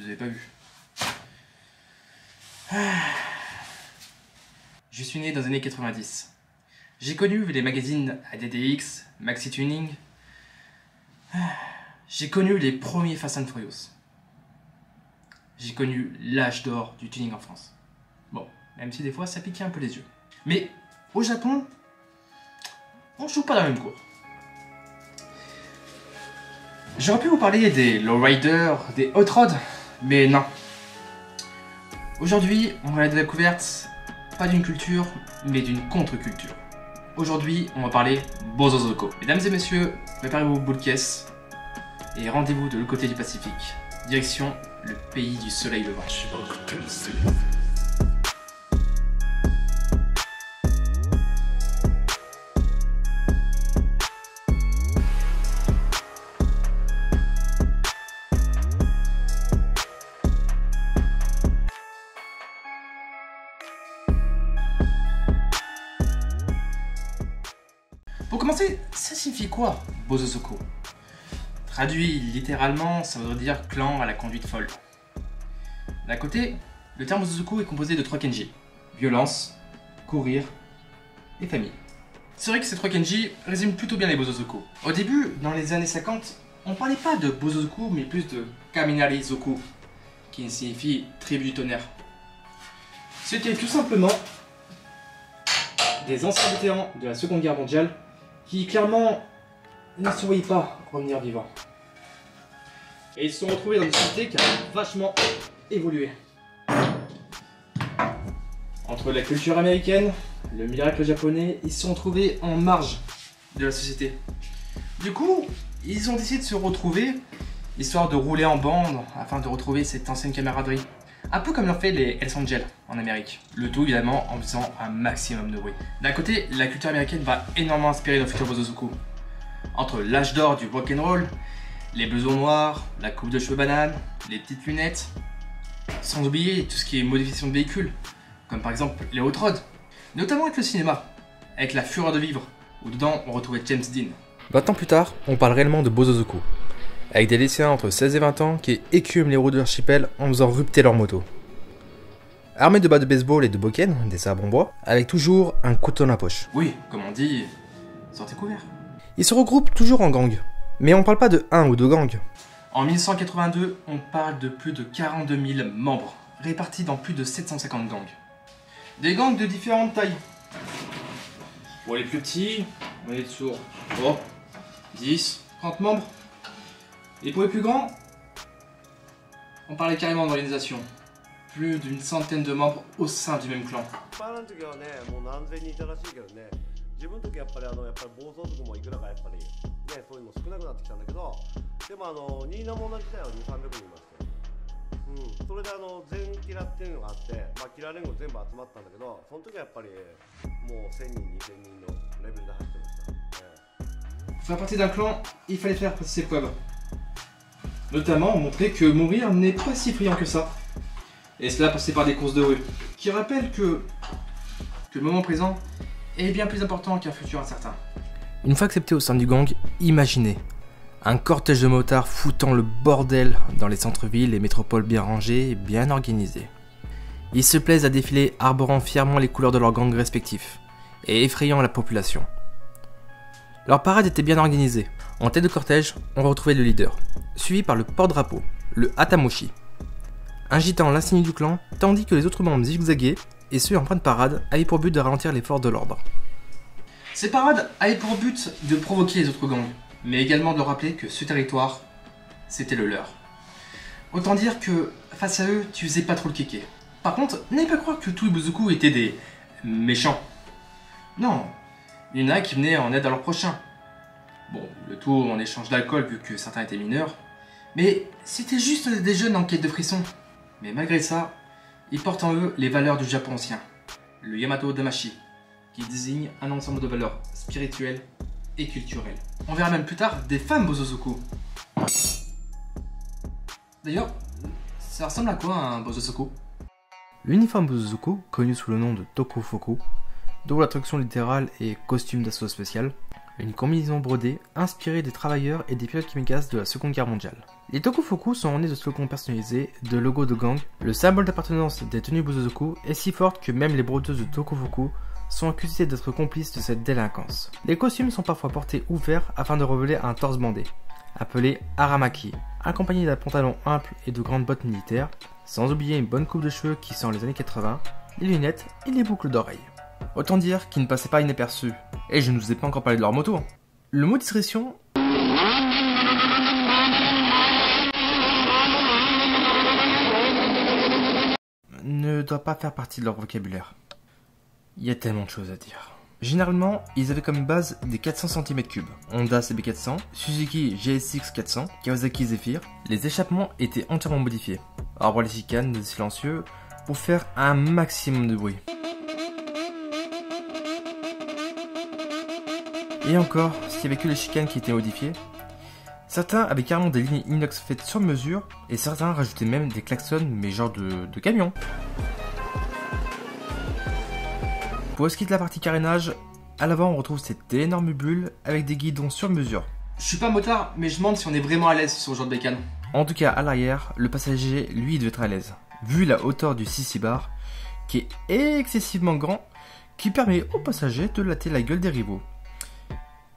vous avez pas vu. Je suis né dans les années 90. J'ai connu les magazines ADDX, Maxi Tuning. J'ai connu les premiers Fast and Furious. J'ai connu l'âge d'or du tuning en France. Bon, même si des fois ça piquait un peu les yeux. Mais au Japon, on joue pas dans la même cour. J'aurais pu vous parler des lowriders, des hot rods, mais non. Aujourd'hui, on va aller à la découverte, pas d'une culture, mais d'une contre-culture. Aujourd'hui, on va parler Bozozoko. Mesdames et messieurs, préparez vos boules de caisse et rendez-vous de l'autre côté du Pacifique. Direction le pays du soleil levant. Pour commencer, ça signifie quoi, Bozozoko? Traduit littéralement, ça voudrait dire clan à la conduite folle. D'un côté, le terme Bozozoko est composé de 3 kanji. Violence, courir et famille. C'est vrai que ces 3 kanji résument plutôt bien les Bozozoko. Au début, dans les années 50, on parlait pas de Bozozoko, mais plus de Kaminari Zoku, qui signifie tribu du tonnerre. C'était tout simplement des anciens vétérans de la Seconde Guerre mondiale qui clairement ne se voyaient pas revenir vivants. Et ils se sont retrouvés dans une société qui a vachement évolué. Entre la culture américaine, le miracle japonais, ils se sont retrouvés en marge de la société. Du coup, ils ont décidé de se retrouver, histoire de rouler en bande, afin de retrouver cette ancienne camaraderie. Un peu comme l'ont fait les Hells Angels en Amérique. Le tout évidemment en faisant un maximum de bruit. D'un côté, la culture américaine va énormément inspirer nos futurs Bozozoko. Entre l'âge d'or du rock'n'roll, les blousons noirs, la coupe de cheveux banane, les petites lunettes, sans oublier tout ce qui est modification de véhicules, comme par exemple les hot rods, notamment avec le cinéma, avec La Fureur de Vivre, où dedans on retrouvait James Dean. 20 ans plus tard, on parle réellement de Bozozoko, avec des lycéens entre 16 et 20 ans qui écument les routes de l'archipel en faisant rupter leur moto. Armés de bas de baseball et de boken, des sabres en bois, avec toujours un couteau dans la poche. Oui, comme on dit, sortez couverts. Ils se regroupent toujours en gang, mais on parle pas de 1 ou 2 gangs. En 1982, on parle de plus de 42 000 membres, répartis dans plus de 750 gangs. Des gangs de différentes tailles. Pour les plus petits, on est sur 10, 30 membres. Et pour les plus grands, on parlait carrément d'organisation. Plus d'une centaine de membres au sein du même clan. 自分の時やっぱり暴走族もいくらかやっぱりねそういうの少なくなってきたんだけどでもニーナも同じだよ200-300人いましてそれで全キラっていうのがあってキラ連合全部集まったんだけどその時はやっぱりもう1000人2000人のレベルで走ってました。 Pour faire partie d'un clan, il fallait faire ses preuves. Notamment montrer que mourir n'est pas si friand que ça. Et cela passait par des courses de rue, qui rappellent que le moment présent est bien plus important qu'un futur incertain. Une fois accepté au sein du gang, imaginez un cortège de motards foutant le bordel dans les centres-villes et métropoles bien rangées et bien organisées. Ils se plaisent à défiler arborant fièrement les couleurs de leurs gangs respectifs et effrayant la population. Leur parade était bien organisée. En tête de cortège, on retrouvait le leader, suivi par le porte-drapeau, le Hatamoshi, agitant l'insigne du clan, tandis que les autres membres zigzaguaient et ceux en fin de parade avaient pour but de ralentir les forces de l'ordre. Ces parades avaient pour but de provoquer les autres gangs, mais également de rappeler que ce territoire, c'était le leur. Autant dire que, face à eux, tu faisais pas trop le kéké. Par contre, n'ayez pas croire que tous les Bozozoko étaient des méchants. Non, il y en a qui venaient en aide à leurs prochains. Bon, le tout en échange d'alcool vu que certains étaient mineurs, mais c'était juste des jeunes en quête de frissons. Mais malgré ça, ils portent en eux les valeurs du Japon ancien, le Yamato Damashi, qui désigne un ensemble de valeurs spirituelles et culturelles. On verra même plus tard des femmes Bozozoko. D'ailleurs, ça ressemble à quoi un Bozozoko? L'uniforme Bozozoko, connu sous le nom de Tokufoku, dont la traduction littérale est costume d'assaut spécial, une combinaison brodée inspirée des travailleurs et des pilotes kamikazes de la Seconde Guerre mondiale. Les tokufoku sont ornés de slogans personnalisés, de logos de gang. Le symbole d'appartenance des tenues Bosozoku est si forte que même les brodeuses de tokufoku sont accusées d'être complices de cette délinquance. Les costumes sont parfois portés ouverts afin de révéler un torse bandé, appelé haramaki, accompagné d'un pantalon ample et de grandes bottes militaires, sans oublier une bonne coupe de cheveux qui sent les années 80, les lunettes et les boucles d'oreilles. Autant dire qu'ils ne passaient pas inaperçus. Et je ne vous ai pas encore parlé de leur moto. Le mot discrétion ne doit pas faire partie de leur vocabulaire. Il y a tellement de choses à dire. Généralement, ils avaient comme base des 400 cm3, Honda CB400, Suzuki GSX 400, Kawasaki Zephyr. Les échappements étaient entièrement modifiés, arbre les chicanes, des silencieux, pour faire un maximum de bruit. Et encore, s'il n'y avait que les chicanes qui étaient modifiées, certains avaient carrément des lignes inox faites sur mesure, et certains rajoutaient même des klaxons, mais genre de camion. Pour ce qui est de la partie carénage, à l'avant on retrouve cette énorme bulle avec des guidons sur mesure. Je suis pas motard, mais je demande si on est vraiment à l'aise sur ce genre de bécane. En tout cas, à l'arrière, le passager, lui, devait être à l'aise, vu la hauteur du CC bar, qui est excessivement grand, qui permet aux passagers de latter la gueule des rivaux.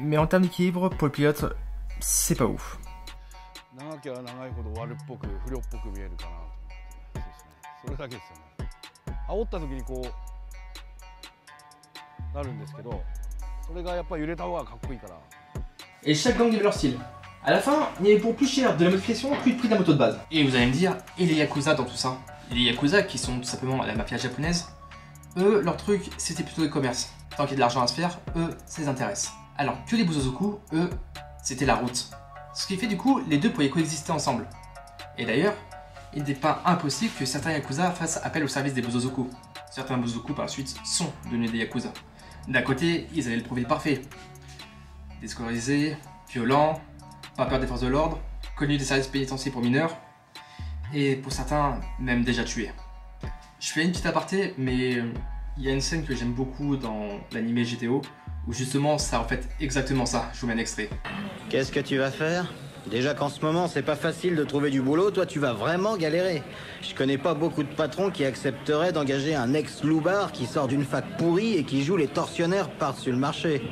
Mais en termes d'équilibre, pour le pilote, c'est pas ouf. Et chaque gang avait leur style. À la fin, il y avait pour plus cher de la modification plus de prix de la moto de base. Et vous allez me dire, et les Yakuza dans tout ça? Les Yakuza, qui sont tout simplement la mafia japonaise, eux, leur truc, c'était plutôt le commerce. Tant qu'il y a de l'argent à se faire, eux, ça les intéresse. Alors que les Bosozoku, eux, c'était la route. Ce qui fait du coup, les deux pouvaient coexister ensemble. Et d'ailleurs, il n'est pas impossible que certains Yakuza fassent appel au service des Bosozoku. Certains Bosozoku par la suite sont devenus des Yakuza. D'un côté, ils avaient le profil parfait. Déscolarisés, violents, pas peur des forces de l'ordre, connus des services pénitentiaires pour mineurs, et pour certains, même déjà tués. Je fais une petite aparté, mais il y a une scène que j'aime beaucoup dans l'anime GTO, où justement ça reflète exactement ça. Je vous mets un extrait. Qu'est-ce que tu vas faire? Déjà qu'en ce moment c'est pas facile de trouver du boulot, toi tu vas vraiment galérer. Je connais pas beaucoup de patrons qui accepteraient d'engager un ex-loupard qui sort d'une fac pourrie et qui joue les tortionnaires par-dessus le marché.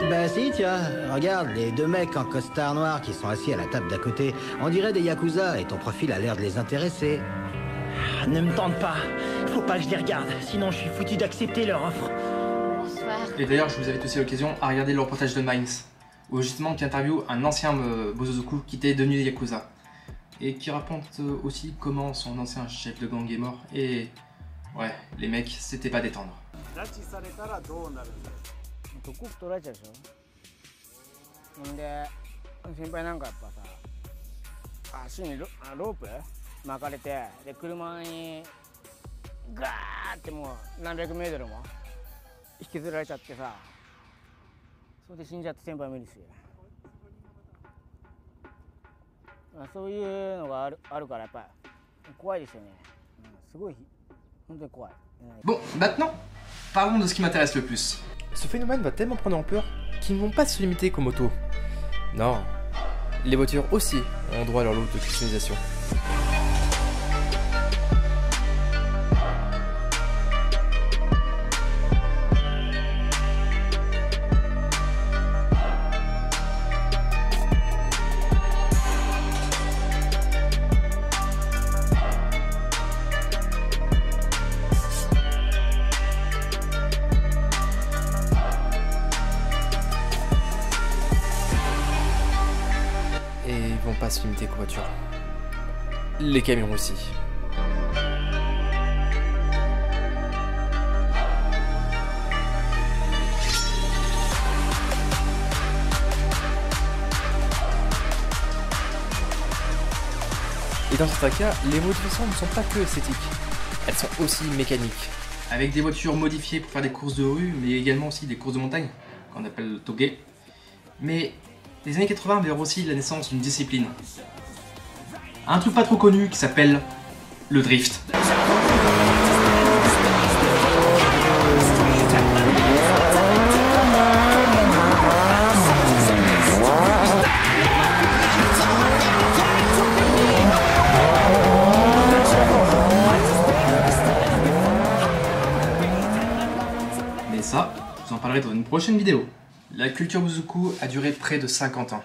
Bah si, tiens, regarde, les deux mecs en costard noir qui sont assis à la table d'à côté, on dirait des Yakuza et ton profil a l'air de les intéresser. Ne me tente pas, faut pas que je les regarde, sinon je suis foutu d'accepter leur offre. Bonsoir. Et d'ailleurs, je vous invite aussi à l'occasion à regarder le reportage de Minds, où justement qui interviewe un ancien Bosozoku qui était devenu Yakuza, et qui raconte aussi comment son ancien chef de gang est mort, et ouais, les mecs, c'était pas détendre. 特服取られちゃうでしょ。んで先輩なんかやっぱさ、足にロープ巻かれて、で車にガーってもう何百メートルも引きずられちゃってさ、それで死んじゃって先輩もいるし、そういうのがあるからやっぱり怖いですよね。すごい本当に怖い。Bon, maintenant, parlons de ce qui m'intéresse le plus. Ce phénomène va tellement prendre ampleur qu'ils ne vont pas se limiter qu'aux motos. Non, les voitures aussi ont droit à leur lot de customisation. Pas se limiter qu'aux voitures. Les camions aussi. Et dans certains cas, les modifications ne sont pas que esthétiques, elles sont aussi mécaniques. Avec des voitures modifiées pour faire des courses de rue, mais également aussi des courses de montagne, qu'on appelle le toge. Mais les années 80 verront aussi la naissance d'une discipline. Un truc pas trop connu qui s'appelle le drift. apparaître dans une prochaine vidéo. La culture Bouzoukou a duré près de 50 ans.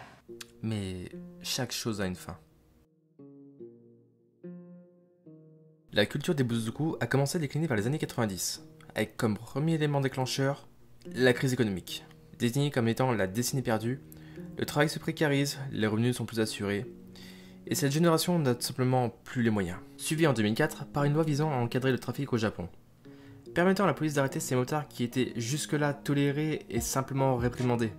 Mais chaque chose a une fin. La culture des Bouzoukou a commencé à décliner vers les années 90, avec comme premier élément déclencheur la crise économique. Désignée comme étant la décennie perdue, le travail se précarise, les revenus ne sont plus assurés, et cette génération n'a tout simplement plus les moyens. Suivi en 2004 par une loi visant à encadrer le trafic au Japon, permettant à la police d'arrêter ces motards qui étaient jusque-là tolérés et simplement réprimandés.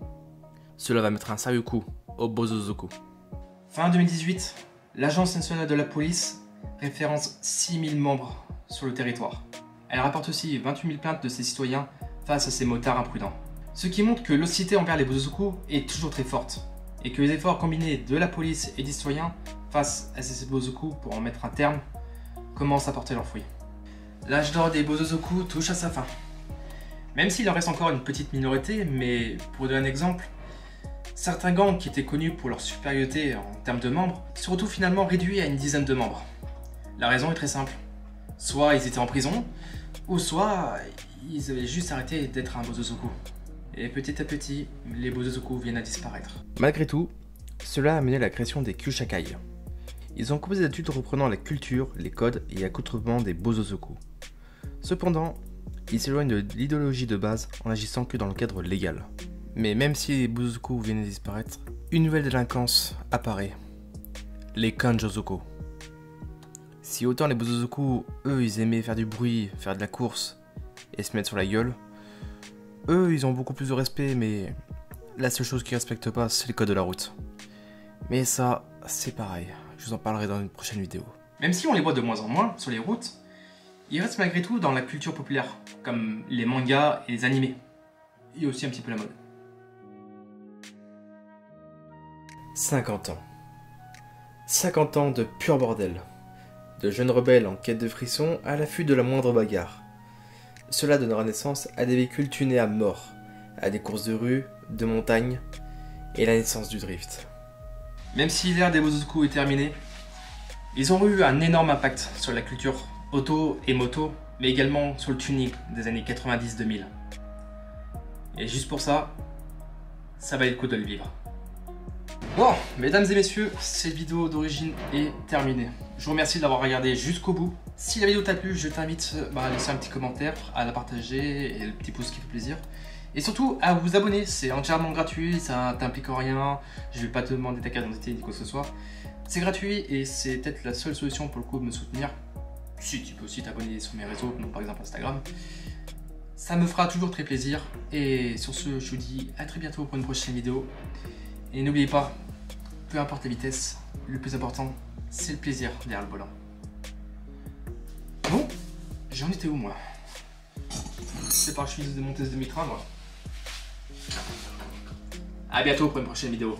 Cela va mettre un sérieux coup aux Bouzoukou. Fin 2018, l'Agence nationale de la police référence 6000 membres sur le territoire. Elle rapporte aussi 28 000 plaintes de ses citoyens face à ces motards imprudents. Ce qui montre que l'hostilité envers les Bouzoukou est toujours très forte, et que les efforts combinés de la police et des citoyens face à ces Bouzoukou pour en mettre un terme commencent à porter leurs fruits. L'âge d'or des Bouzoukou touche à sa fin. Même s'il en reste encore une petite minorité, mais pour donner un exemple, certains gangs qui étaient connus pour leur supériorité en termes de membres se retrouvent finalement réduits à une dizaine de membres. La raison est très simple. Soit ils étaient en prison, ou soit ils avaient juste arrêté d'être un Bouzoukou. Et petit à petit, les Bouzoukou viennent à disparaître. Malgré tout, cela a mené à la création des Kyushakai. Ils ont composé d'études reprenant la culture, les codes et accoutrements des Bouzoukou. Cependant, ils s'éloignent de l'idéologie de base en n'agissant que dans le cadre légal. Mais même si les Bouzoukou viennent à disparaître, une nouvelle délinquance apparaît. Les Kanjozoku. Si autant les Bouzoukou, eux, ils aimaient faire du bruit, faire de la course et se mettre sur la gueule, eux, ils ont beaucoup plus de respect, mais la seule chose qu'ils respectent pas, c'est le code de la route. Mais ça, c'est pareil. Je vous en parlerai dans une prochaine vidéo. Même si on les voit de moins en moins sur les routes, ils restent malgré tout dans la culture populaire, comme les mangas et les animés. Et aussi un petit peu la mode. 50 ans. 50 ans de pur bordel. De jeunes rebelles en quête de frissons à l'affût de la moindre bagarre. Cela donnera naissance à des véhicules tunés à mort, à des courses de rue, de montagne, et la naissance du drift. Même si l'ère des Bouzoukou est terminée, ils ont eu un énorme impact sur la culture auto et moto, mais également sur le tuning des années 90-2000. Et juste pour ça, ça valait le coup de le vivre. Bon, mesdames et messieurs, cette vidéo d'origine est terminée. Je vous remercie de l'avoir regardé jusqu'au bout. Si la vidéo t'a plu, je t'invite à laisser un petit commentaire, à la partager et le petit pouce qui fait plaisir. Et surtout à vous abonner, c'est entièrement gratuit, ça t'implique en rien, je vais pas te demander ta carte d'identité ni quoi que ce soit. C'est gratuit et c'est peut-être la seule solution pour le coup de me soutenir. Si tu peux aussi t'abonner sur mes réseaux, comme par exemple Instagram. Ça me fera toujours très plaisir. Et sur ce, je vous dis à très bientôt pour une prochaine vidéo. Et n'oubliez pas, peu importe la vitesse, le plus important, c'est le plaisir derrière le volant. Bon, j'en étais où moi? C'est par je suis de mon test de mi-train moi. A bientôt pour une prochaine vidéo.